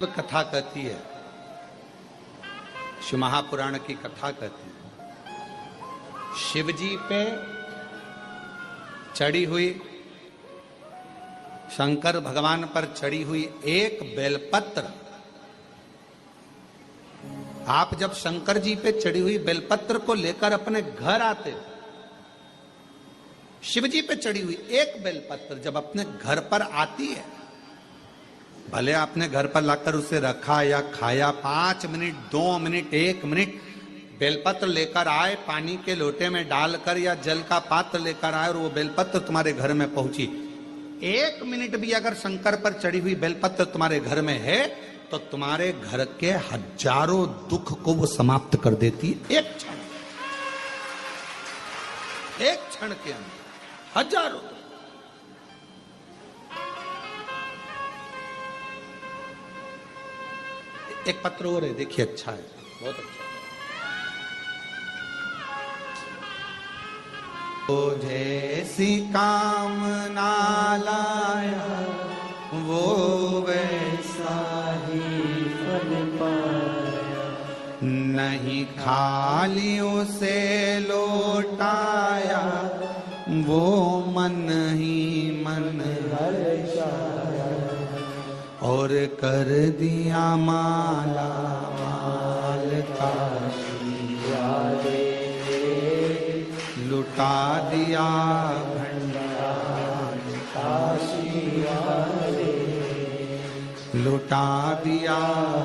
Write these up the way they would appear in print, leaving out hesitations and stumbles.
कथा कहती है, शिव महापुराण की कथा कहती है। शिव जी पे चढ़ी हुई, शंकर भगवान पर चढ़ी हुई एक बेलपत्र, आप जब शंकर जी पे चढ़ी हुई बेलपत्र को लेकर अपने घर आते हो, शिव जी पे चढ़ी हुई एक बेलपत्र जब अपने घर पर आती है, भले आपने घर पर लाकर उसे रखा या खाया, 5 मिनट 2 मिनट 1 मिनट बेलपत्र लेकर आए, पानी के लोटे में डालकर या जल का पात्र लेकर आए और वो बेलपत्र तुम्हारे घर में पहुंची, 1 मिनट भी अगर शंकर पर चढ़ी हुई बेलपत्र तुम्हारे घर में है तो तुम्हारे घर के हजारों दुख को वो समाप्त कर देती है। एक क्षण के अंदर हजारों। एक पत्र और है, देखिए, अच्छा है, बहुत अच्छा है। वो जैसी कामना लाया वो वैसा ही फल पाया, नहीं खाली उसे लौटाया वो मन ही मन हर्षाया, और कर दिया माला माल काशी वाले, लुटा दिया भंडार काशी वाले, लुटा दिया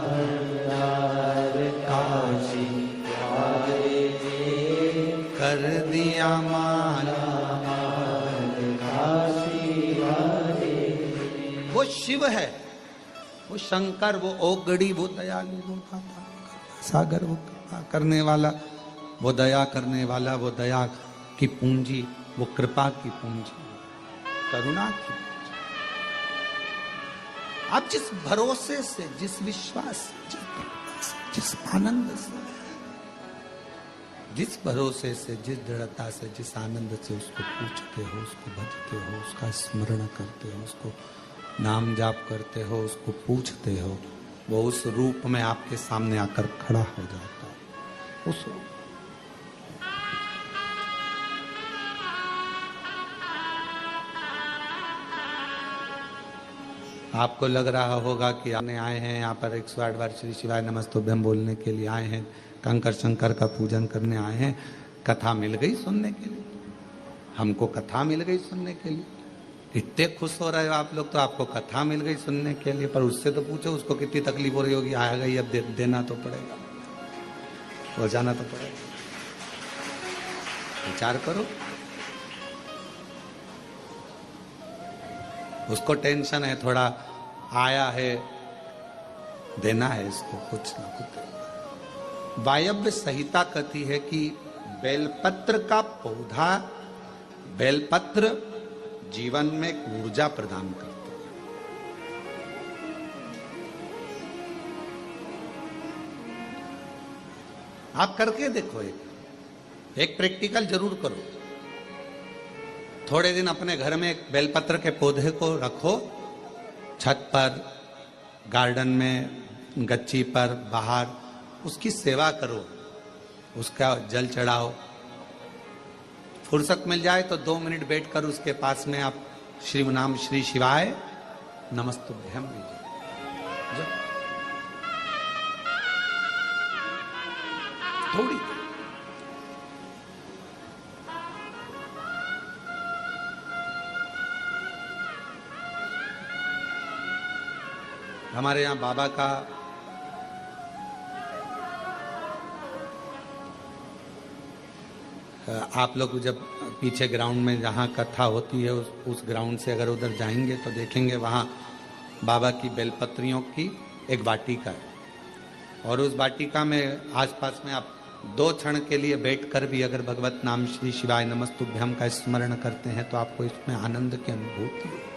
भंडार काशी वाले, कर दिया माला माल काशी वाले। वो शिव है, वो शंकर, वो ओगड़ी, वो दयालु, वो सागर, वो करने वाला, वो दया करने वाला, वो दया की पूंजी, वो कृपा की पूंजी, करुणा की पूंजी। आप जिस भरोसे से, जिस विश्वास से, जिस आनंद से, जिस भरोसे से, जिस दृढ़ता से, जिस आनंद से उसको पूछते हो, उसको भजते हो, उसका स्मरण करते हो, उसको नाम जाप करते हो, उसको पूछते हो, वो उस रूप में आपके सामने आकर खड़ा हो जाता है। उस आपको लग रहा होगा कि आपने आए हैं यहाँ पर 108 बार श्री शिवाय नमस्तुभ्यम बोलने के लिए आए हैं, कंकर शंकर का पूजन करने आए हैं, कथा मिल गई सुनने के लिए, हमको कथा मिल गई सुनने के लिए। इतने खुश हो रहे हो आप लोग, तो आपको कथा मिल गई सुनने के लिए, पर उससे तो पूछो उसको कितनी तकलीफ हो रही होगी, आ गई अब देना तो पड़ेगा, पहुंचाना तो पड़ेगा। विचार करो, उसको टेंशन है, थोड़ा आया है, देना है इसको कुछ ना कुछ। वायव्य संहिता कहती है कि बेलपत्र का पौधा, बेलपत्र जीवन में एक ऊर्जा प्रदान करते हैं। आप करके देखो, एक प्रैक्टिकल जरूर करो। थोड़े दिन अपने घर में एक बेलपत्र के पौधे को रखो, छत पर, गार्डन में, गच्ची पर, बाहर, उसकी सेवा करो, उसका जल चढ़ाओ। फुर्सत मिल जाए तो 2 मिनट बैठकर उसके पास में आप श्री नाम श्री शिवाय नमस्तुभ्यम लीजिए, थोड़ी। हमारे यहाँ बाबा का आप लोग जब पीछे ग्राउंड में जहाँ कथा होती है उस ग्राउंड से अगर उधर जाएंगे तो देखेंगे वहाँ बाबा की बेलपत्रियों की एक वाटिका है, और उस वाटिका में आसपास में आप 2 क्षण के लिए बैठकर भी अगर भगवत नाम श्री शिवाय नमस्तुभ्यम का स्मरण करते हैं तो आपको इसमें आनंद की अनुभूति होती है।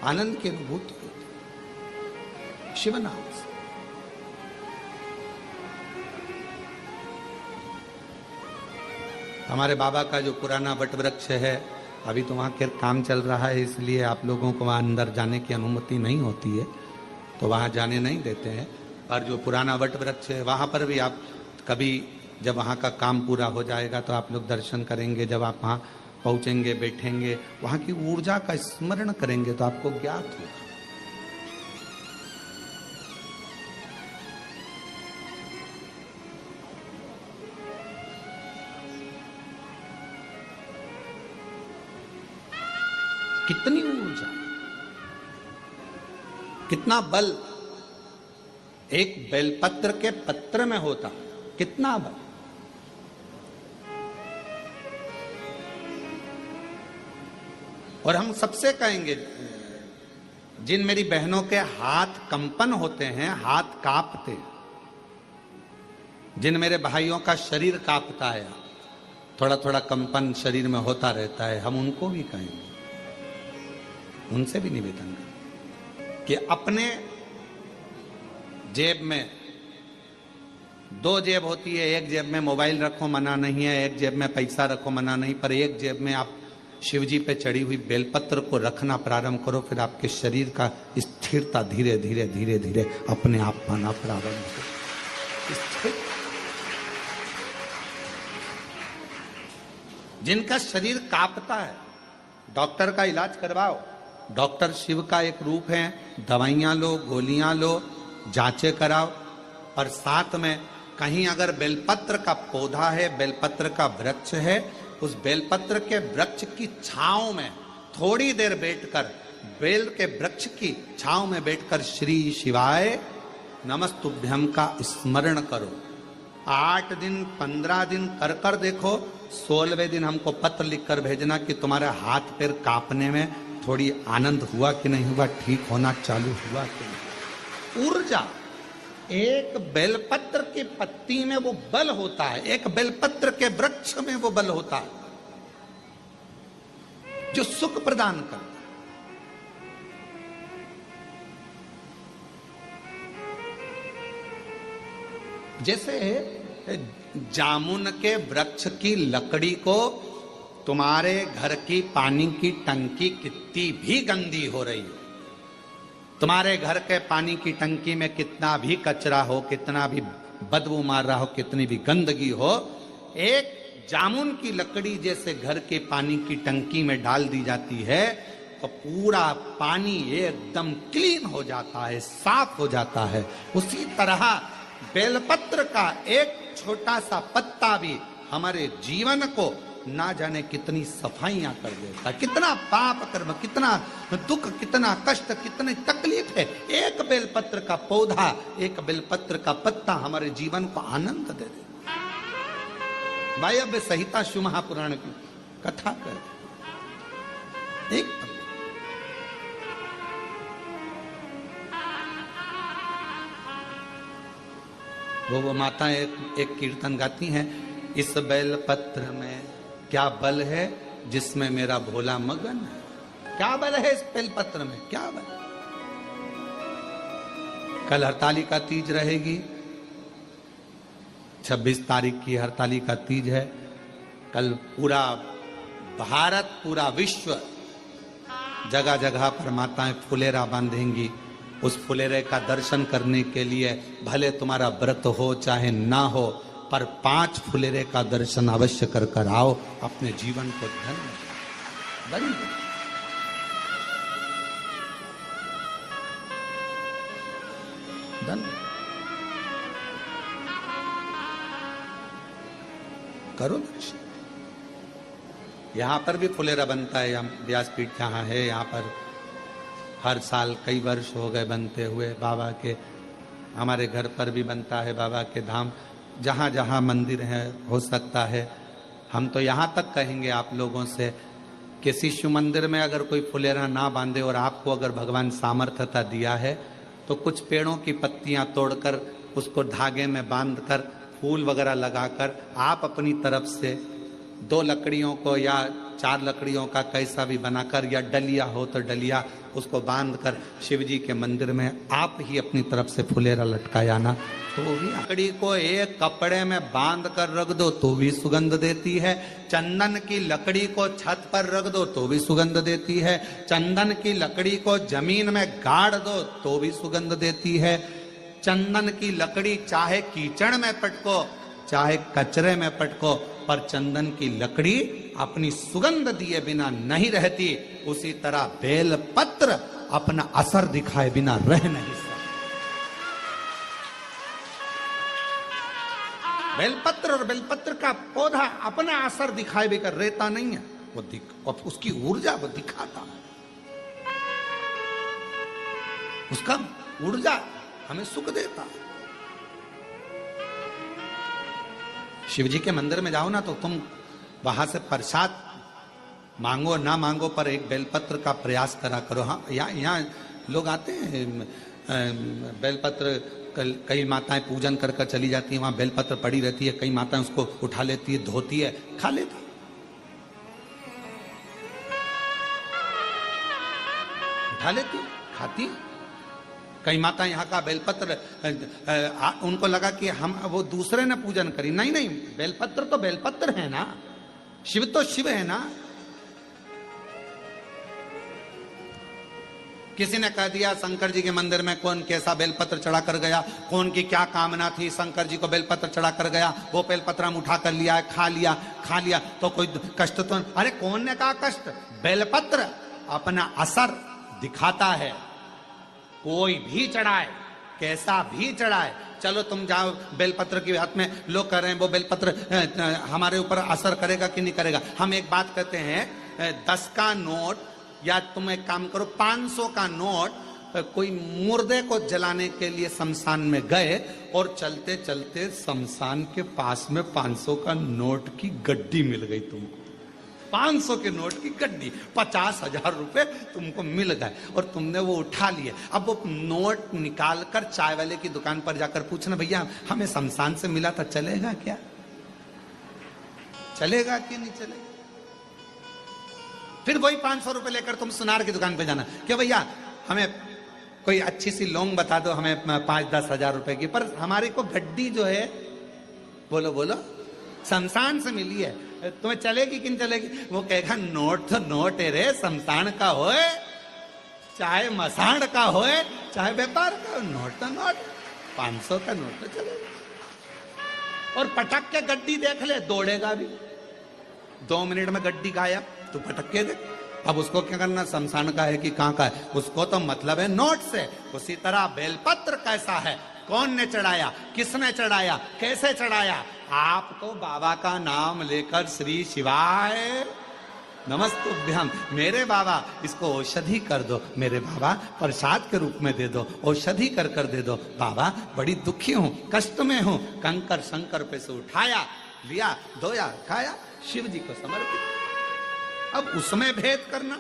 आनंद की अनुभूति होती शिव नाम से। हमारे बाबा का जो पुराना वट वृक्ष है अभी तो वहाँ के काम चल रहा है, इसलिए आप लोगों को वहाँ अंदर जाने की अनुमति नहीं होती है, तो वहाँ जाने नहीं देते हैं। और जो पुराना वट वृक्ष है वहाँ पर भी आप कभी जब वहाँ का काम पूरा हो जाएगा तो आप लोग दर्शन करेंगे। जब आप वहाँ पहुँचेंगे, बैठेंगे, वहाँ की ऊर्जा का स्मरण करेंगे तो आपको ज्ञात होगा। कितनी ऊर्जा, कितना बल एक बेलपत्र के पत्र में होता, कितना बल। और हम सबसे कहेंगे, जिन मेरी बहनों के हाथ कंपन होते हैं, हाथ कांपते, जिन मेरे भाइयों का शरीर कांपता है, थोड़ा थोड़ा कंपन शरीर में होता रहता है, हम उनको भी कहेंगे, उनसे भी निवेदन करें कि अपने जेब में दो जेब होती है, एक जेब में मोबाइल रखो मना नहीं है, एक जेब में पैसा रखो मना नहीं, पर एक जेब में आप शिव जी पे चढ़ी हुई बेलपत्र को रखना प्रारंभ करो, फिर आपके शरीर का स्थिरता धीरे धीरे धीरे धीरे अपने आप पाना प्रारंभ हो। जिनका शरीर कांपता है, डॉक्टर का इलाज करवाओ। डॉक्टर शिव का एक रूप है, दवाइयां लो, गोलियां लो, जांचें कराओ, और साथ में कहीं अगर बेलपत्र का पौधा है, बेलपत्र का वृक्ष है, उस बेलपत्र के वृक्ष की छांव में थोड़ी देर बैठकर, बेल के वृक्ष की छांव में बैठकर श्री शिवाय नमस्तुभ्यम का स्मरण करो। 8 दिन 15 दिन कर कर देखो, 16वें दिन हमको पत्र लिखकर भेजना कि तुम्हारे हाथ पैर कांपने में थोड़ी आनंद हुआ कि नहीं हुआ, ठीक होना चालू हुआ कि नहीं। ऊर्जा, एक बेलपत्र की पत्ती में वो बल होता है, एक बेलपत्र के वृक्ष में वो बल होता है जो सुख प्रदान करता है। जैसे जामुन के वृक्ष की लकड़ी को तुम्हारे घर की पानी की टंकी कितनी भी गंदी हो रही हो, तुम्हारे घर के पानी की टंकी में कितना भी कचरा हो, कितना भी बदबू मार रहा हो, कितनी भी गंदगी हो, एक जामुन की लकड़ी जैसे घर के पानी की टंकी में डाल दी जाती है तो पूरा पानी एकदम क्लीन हो जाता है, साफ हो जाता है। उसी तरह बेलपत्र का एक छोटा सा पत्ता भी हमारे जीवन को ना जाने कितनी सफाइयां कर देता है, कितना पाप कर्म, कितना दुख, कितना कष्ट, कितनी तकलीफ है। एक बेलपत्र का पौधा, एक बेलपत्र का पत्ता हमारे जीवन को आनंद दे देता। वायव्य संहिता शिव महापुराण की कथा कर एक वो माता एक कीर्तन गाती हैं, इस बेलपत्र में क्या बल है जिसमें मेरा भोला मगन है। क्या बल है इस बेलपत्र में, क्या बल। कल हरतालिका तीज रहेगी, 26 तारीख की हरतालिका तीज है। कल पूरा भारत, पूरा विश्व, जगह जगह पर माताएं फुलेरा बांधेंगी। उस फुलेरे का दर्शन करने के लिए भले तुम्हारा व्रत हो चाहे ना हो, पर 5 फुलेरे का दर्शन अवश्य कर कर आओ, अपने जीवन को धन्य धन्य करो दर्शन। यहां पर भी फुलेरा बनता है, व्यासपीठ जहां है, यहाँ पर हर साल कई वर्ष हो गए बनते हुए। बाबा के, हमारे घर पर भी बनता है, बाबा के धाम जहाँ जहाँ मंदिर है हो सकता है। हम तो यहाँ तक कहेंगे आप लोगों से, किसी शिव मंदिर में अगर कोई फुलेरा ना बांधे और आपको अगर भगवान सामर्थ्यता दिया है तो कुछ पेड़ों की पत्तियां तोड़कर उसको धागे में बांधकर फूल वगैरह लगाकर आप अपनी तरफ से 2 लकड़ियों को या 4 लकड़ियों का कैसा भी बनाकर, या डलिया हो तो डलिया, उसको बांधकर शिव जी के मंदिर में आप ही अपनी तरफ से फुलेरा लटकाया ना, तो भी लकड़ी को एक कपड़े में बांध कर रख दो तो भी सुगंध देती है। चंदन की लकड़ी को छत पर रख दो तो भी सुगंध देती है। चंदन की लकड़ी को जमीन में गाड़ दो तो भी सुगंध देती है। चंदन की लकड़ी चाहे कीचड़ में पटको चाहे कचरे में पटको, पर चंदन की लकड़ी अपनी सुगंध दिए बिना नहीं रहती। उसी तरह बेलपत्र अपना असर दिखाए बिना रह नहीं सकता। बेलपत्र और बेलपत्र का पौधा अपना असर दिखाए बिना रहता नहीं है, वो उसकी ऊर्जा वो दिखाता, उसका ऊर्जा हमें सुख देता। शिव जी के मंदिर में जाओ ना तो तुम वहां से प्रसाद मांगो ना मांगो, पर एक बेलपत्र का प्रयास करा करो। हाँ, यहाँ लोग आते हैं, बेलपत्र कई माताएं पूजन कर कर चली जाती हैं, वहां बेलपत्र पड़ी रहती है, कई माताएं उसको उठा लेती है, धोती है, खा लेती, उठा लेती, खाती। कई माता यहाँ का बेलपत्र उनको लगा कि हम वो दूसरे ने पूजन करी, नहीं नहीं, बेलपत्र तो बेलपत्र है ना, शिव तो शिव है ना। किसी ने कह दिया शंकर जी के मंदिर में कौन कैसा बेलपत्र चढ़ा कर गया, कौन की क्या कामना थी, शंकर जी को बेलपत्र चढ़ा कर गया, वो बेलपत्र हम उठा कर लिया, खा लिया तो कोई कष्ट तो, अरे कौन ने कहा कष्ट, बेलपत्र अपना असर दिखाता है। कोई भी चढ़ाए, कैसा भी चढ़ाए, चलो तुम जाओ बेलपत्र के हाथ में, लोग कह रहे हैं वो बेलपत्र हमारे ऊपर असर करेगा कि नहीं करेगा। हम एक बात कहते हैं, 10 का नोट या तुम एक काम करो 500 का नोट, कोई मुर्दे को जलाने के लिए शमशान में गए और चलते चलते शमशान के पास में 500 का नोट की गड्डी मिल गई तुमको, 500 के नोट की गड्डी, 50,000 रुपए तुमको मिल गए और तुमने वो उठा लिए। अब वो नोट निकाल कर चाय वाले की दुकान पर जाकर पूछना, भैया हमें शमशान से मिला था, चलेगा क्या, चलेगा कि नहीं चलेगा। फिर वही 500 रुपए लेकर तुम सुनार की दुकान पे जाना, क्या भैया हमें कोई अच्छी सी लौंग बता दो, हमें 5-10 हजार रुपए की, पर हमारे को गड्डी जो है, बोलो बोलो, शमशान से मिली है, तुम्हें चलेगी कि नहीं चलेगी। वो कहेगा नोट तो नोट है रे, शमशान का होए चाहे मसाण का होए चाहे व्यापार का, नोट तो नोट, 500 का नोट तो चलेगा। और पटक के गड्डी देख ले, दौड़ेगा भी, 2 मिनट में गड्डी गायब, तू पटक के देख। अब उसको क्या करना, शमशान का है कि कहां का है, उसको तो मतलब है नोट से। उसी तरह बेलपत्र कैसा है, कौन ने चढ़ाया, किसने चढ़ाया, कैसे चढ़ाया, आप तो बाबा का नाम लेकर श्री शिवाय नमस्तुभ्यम, मेरे बाबा इसको औषधि कर दो, मेरे बाबा प्रसाद के रूप में दे दो, औषधि कर कर दे दो, बाबा बड़ी दुखी हूं, कष्ट में हूं, कंकर शंकर पे से उठाया, लिया, धोया, खाया, शिव जी को समर्पित। अब उसमें भेद करना,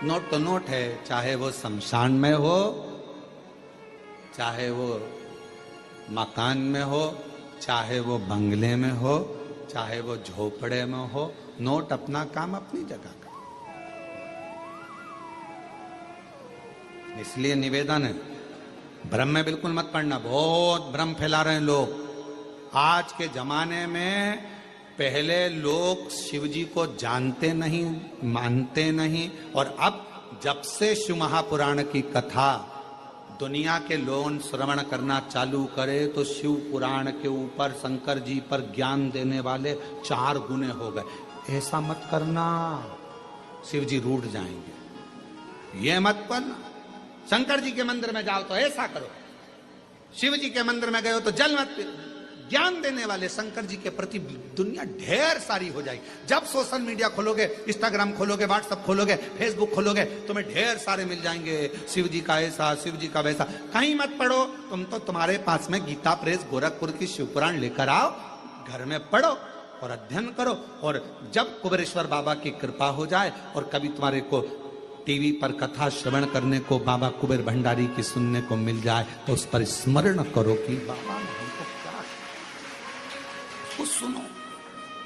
नोट तो नोट है, चाहे वो शमशान में हो, चाहे वो मकान में हो, चाहे वो बंगले में हो, चाहे वो झोपड़े में हो, नोट अपना काम अपनी जगह का। इसलिए निवेदन है, भ्रम में बिल्कुल मत पड़ना, बहुत भ्रम फैला रहे हैं लोग आज के जमाने में। पहले लोग शिव जी को जानते नहीं, मानते नहीं, और अब जब से शिव महापुराण की कथा दुनिया के लोग श्रवण करना चालू करे तो शिव पुराण के ऊपर शंकर जी पर ज्ञान देने वाले 4 गुने हो गए। ऐसा मत करना, शिव जी रूठ जाएंगे, ये मत करना। शंकर जी के मंदिर में जाओ तो ऐसा करो, शिव जी के मंदिर में गए हो तो जल मत पी। ज्ञान देने वाले शंकर जी के प्रति दुनिया ढेर सारी हो जाएगी। जब सोशल मीडिया खोलोगे, इंस्टाग्राम खोलोगे, व्हाट्सएप खोलोगे, फेसबुक खोलोगे, तुम्हें ढेर सारे मिल जाएंगे, शिव जी का ऐसा, शिव जी का वैसा। कहीं मत पढ़ो, तुम तो तुम्हारे पास में गीता प्रेस गोरखपुर की शिव पुराण लेकर आओ, घर में पढ़ो और अध्ययन करो। और जब कुबेरेश्वर बाबा की कृपा हो जाए और कभी तुम्हारे को टीवी पर कथा श्रवण करने को बाबा कुबेर भंडारी की सुनने को मिल जाए तो उस पर स्मरण करो कि बाबा ने हमको क्या कुछ सुनो,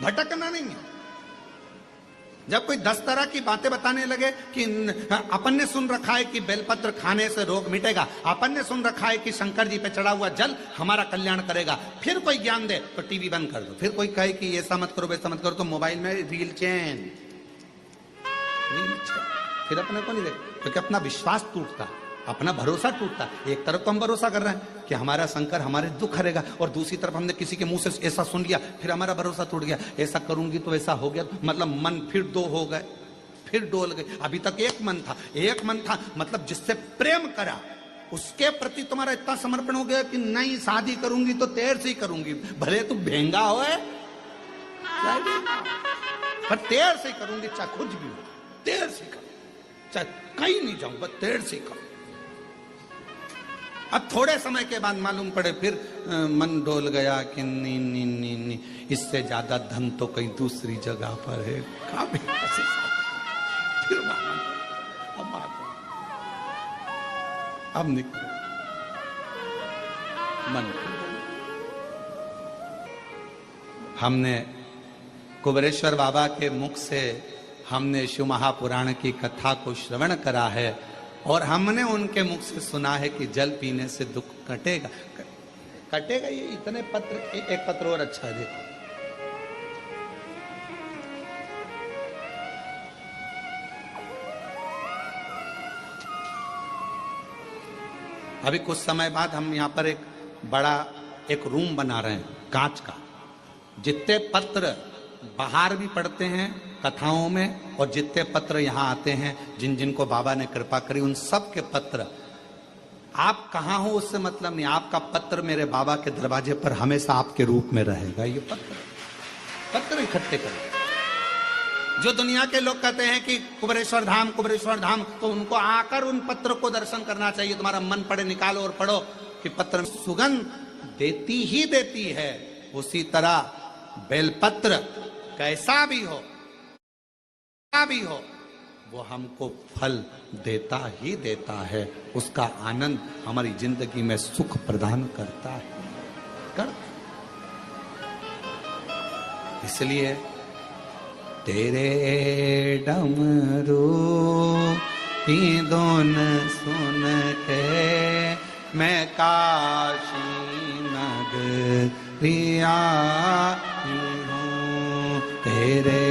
भटकना नहीं है। जब कोई 10 तरह की बातें बताने लगे कि अपन ने सुन रखा है कि बेलपत्र खाने से रोग मिटेगा, अपन ने सुन रखा है कि शंकर जी पे चढ़ा हुआ जल हमारा कल्याण करेगा, फिर कोई ज्ञान दे तो टीवी बंद कर दो। फिर कोई कहे कि ऐसा मत करो वैसा मत करो तो मोबाइल में रील चैन, फिर अपने को नहीं देख, क्योंकि अपना विश्वास टूटता, अपना भरोसा टूटता। एक तरफ तो हम भरोसा कर रहे हैं कि हमारा शंकर हमारे दुख हरेगा, और दूसरी तरफ हमने किसी के मुंह से ऐसा सुन लिया, फिर हमारा भरोसा टूट गया, ऐसा करूंगी तो ऐसा हो गया, मतलब मन फिर दो हो गए, फिर डोल गए। अभी तक एक मन था, मतलब जिससे प्रेम करा उसके प्रति तुम्हारा इतना समर्पण हो गया कि नहीं शादी करूंगी तो तेर से ही करूंगी, भले तू भेंगा हो पर तेर से ही करूंगी, चाहे कुछ भी हो तेर से करूंगी, चाहे कहीं नहीं जाऊंगा तेर से करूंगी। अब थोड़े समय के बाद मालूम पड़े फिर मन डोल गया कि नहीं, इससे ज्यादा धन तो कहीं दूसरी जगह पर है। फिर अब निकलो मन। हमने कुबेरेश्वर बाबा के मुख से हमने शिव महापुराण की कथा को श्रवण करा है, और हमने उनके मुख से सुना है कि जल पीने से दुख कटेगा। ये इतने पत्र, एक पत्र और अच्छा है देखो। अभी कुछ समय बाद हम यहाँ पर एक रूम बना रहे हैं कांच का। जितने पत्र बाहर भी पढ़ते हैं कथाओं में, और जितने पत्र यहाँ आते हैं जिनको बाबा ने कृपा करी, उन सब के पत्र, आप कहाँ हो उससे मतलब नहीं, आपका पत्र मेरे बाबा के दरवाजे पर हमेशा आपके रूप में रहेगा। ये पत्र इकट्ठे करें। जो दुनिया के लोग कहते हैं कि कुबेरेश्वर धाम, तो उनको आकर उन पत्र को दर्शन करना चाहिए। तुम्हारा मन पड़े निकालो और पढ़ो कि पत्र में सुगंध देती ही देती है। उसी तरह बेलपत्र कैसा भी हो वो हमको फल देता ही देता है, उसका आनंद हमारी जिंदगी में सुख प्रदान करता है। इसलिए तेरे डमरू की धुन सुन के मैं काशी नगरिया हूँ, तेरे